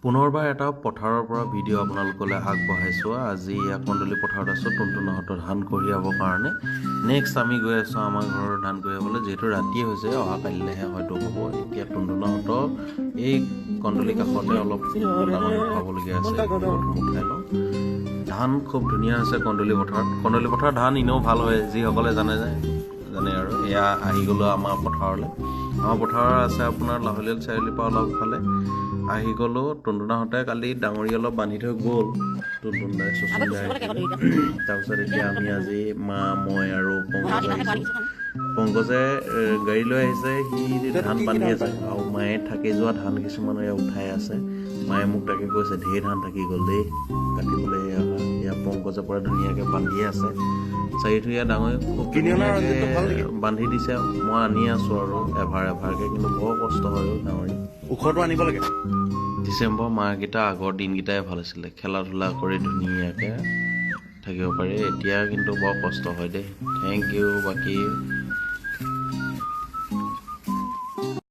পুনৰবাৰ এটা পথাৰৰ পৰা ভিডিঅ' আপোনালোকলৈ আগবঢ়াইছোঁ। আজি কন্দলি পথাৰত আছোঁ টুনটুনাহঁতৰ ধান কঢ়িয়াবৰ কাৰণে। নেক্সট আমি গৈ আছোঁ আমাৰ ঘৰৰ ধান কঢ়িয়াবলৈ, যিহেতু ৰাতিয়ে হৈছে, অহা কালিলৈহে হয়তো হ'ব। এতিয়া টুনটুনাহঁতৰ এই কন্দলি কাষতে অলপ ডাঙৰ খাবলগীয়া আছে, উঠাই লওঁ। ধান খুব ধুনীয়া হৈছে কন্দলি পথাৰত। কন্দলি পথাৰত ধান এনেও ভাল হয়, যিসকলে জানে আৰু এয়া আহি গ'লোঁ আমাৰ পথাৰলৈ। আমাৰ পথাৰ আছে আপোনাৰ লাহলীল চাৰিআলিৰ পৰা অলপ ইফালে আহি গ'লোঁ। টুনটুনাহঁতে কালি ডাঙৰি অলপ বান্ধি থৈ গ'ল, টুনটুনাই চুচুন্দাই তাৰপিছত এতিয়া আমি আজি মই আৰু পংকজ আহিছোঁ। পংকজে গাড়ী লৈ আহিছে, সি ধান বান্ধি আছে আৰু মায়ে থাকি যোৱা ধান কিছুমান উঠাই আছে। মায়ে মোক তাকে কৈছে ঢেৰ ধান থাকি গ'ল দেই কাটিবলৈ। এয়া পংকজে পৰা ধুনীয়াকৈ বান্ধিয়ে আছে। চাৰিঠুৰীয়া ডাঙৰি খুব ধুনীয়াকৈ বান্ধি দিছে। মই আনি আছোঁ আৰু এভাৰকৈ, কিন্তু বৰ কষ্ট হয় ডাঙৰি। ওখটো আনিব লাগে। ডিচেম্বৰ মাহকেইটা আগৰ দিনকেইটাই ভাল আছিলে, খেলা ধূলা কৰি ধুনীয়াকৈ থাকিব পাৰি। এতিয়া কিন্তু বৰ কষ্ট হয় দেই। থেংক ইউ বাকী